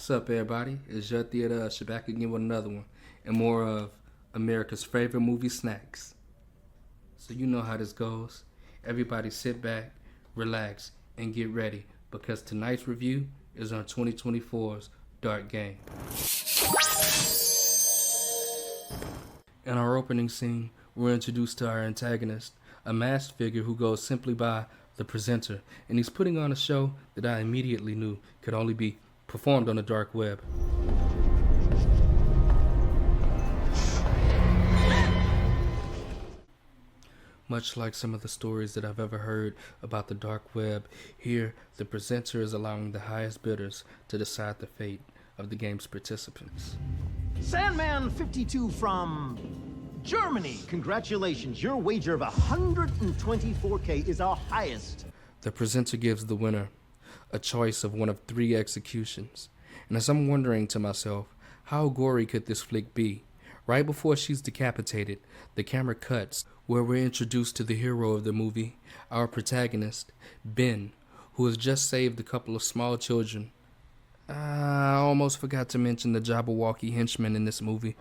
What's up, everybody? It's your theater usher back again with another one and more of America's favorite movie snacks. So you know how this goes. Everybody sit back, relax, and get ready because tonight's review is on 2024's Dark Game. In our opening scene, we're introduced to our antagonist, a masked figure who goes simply by the presenter, and he's putting on a show that I immediately knew could only be performed on the dark web. Much like some of the stories that I've ever heard about the dark web, here the presenter is allowing the highest bidders to decide the fate of the game's participants. Sandman 52 from Germany. Congratulations, your wager of 124K is our highest. The presenter gives the winner a choice of one of 3 executions. And as I'm wondering to myself, how gory could this flick be? Right before she's decapitated, the camera cuts where we're introduced to the hero of the movie, our protagonist, Ben, who has just saved a couple of small children. I almost forgot to mention the Jabberwocky henchman in this movie.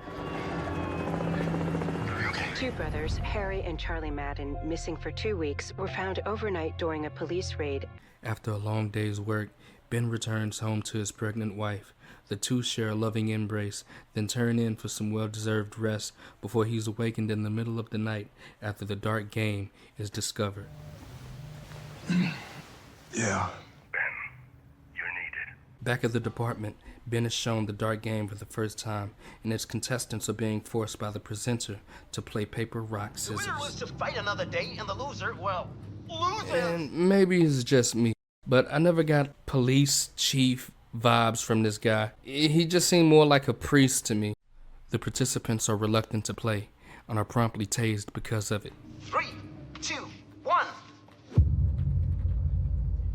Two brothers, Harry and Charlie Madden, missing for 2 weeks, were found overnight during a police raid. After a long day's work, Ben returns home to his pregnant wife. The two share a loving embrace, then turn in for some well-deserved rest before he's awakened in the middle of the night after the dark game is discovered. Yeah. Back at the department, Ben is shown the dark game for the first time, and its contestants are being forced by the presenter to play paper, rock, scissors. The winner was to fight another day, and the loser, well, loses. And maybe it's just me, but I never got police chief vibes from this guy. He just seemed more like a priest to me. The participants are reluctant to play and are promptly tased because of it. 3, 2, 1.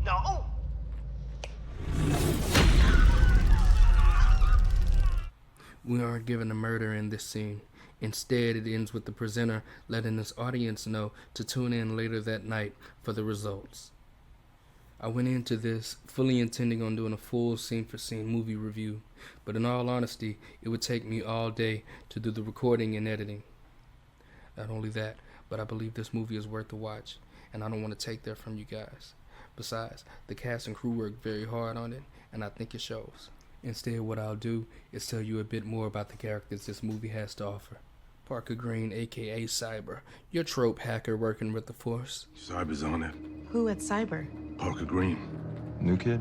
No. We aren't given a murder in this scene. Instead, it ends with the presenter letting his audience know to tune in later that night for the results. I went into this fully intending on doing a full scene-for-scene movie review, but in all honesty, it would take me all day to do the recording and editing. Not only that, but I believe this movie is worth a watch, and I don't want to take that from you guys. Besides, the cast and crew worked very hard on it, and I think it shows. Instead, what I'll do is tell you a bit more about the characters this movie has to offer. Parker Green, aka Cyber, your trope hacker working with the Force. Cyber's on it. Who at Cyber? Parker Green. New kid?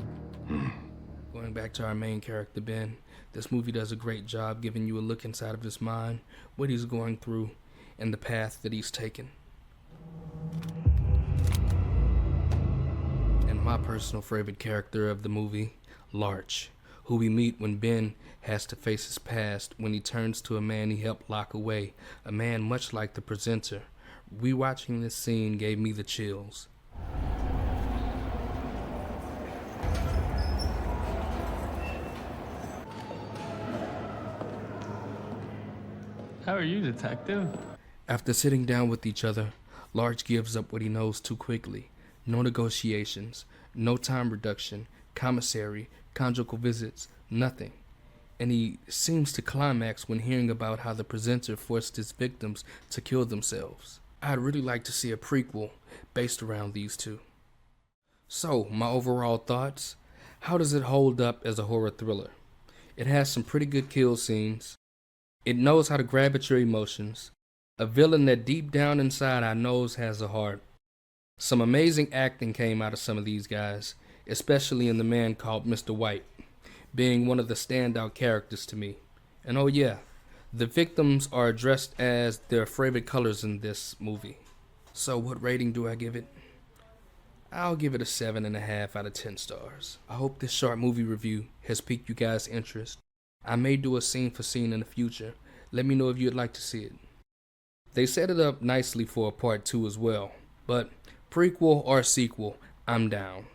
Going back to our main character, Ben, this movie does a great job giving you a look inside of his mind, what he's going through, and the path that he's taken. And my personal favorite character of the movie, Larch, who we meet when Ben has to face his past when he turns to a man he helped lock away, a man much like the presenter. Rewatching this scene gave me the chills. How are you, detective? After sitting down with each other, Large gives up what he knows too quickly. No negotiations, no time reduction, commissary, conjugal visits, nothing. And he seems to climax when hearing about how the presenter forced his victims to kill themselves. I'd really like to see a prequel based around these two. So, my overall thoughts? How does it hold up as a horror thriller? It has some pretty good kill scenes. It knows how to grab at your emotions. A villain that deep down inside I knows has a heart. Some amazing acting came out of some of these guys, especially in the man called Mr. White, being one of the standout characters to me. And oh yeah, the victims are addressed as their favorite colors in this movie. So what rating do I give it? I'll give it a 7.5 out of 10 stars. I hope this short movie review has piqued you guys' interest. I may do a scene for scene in the future. Let me know if you'd like to see it. They set it up nicely for a part 2 as well, but prequel or sequel, I'm down.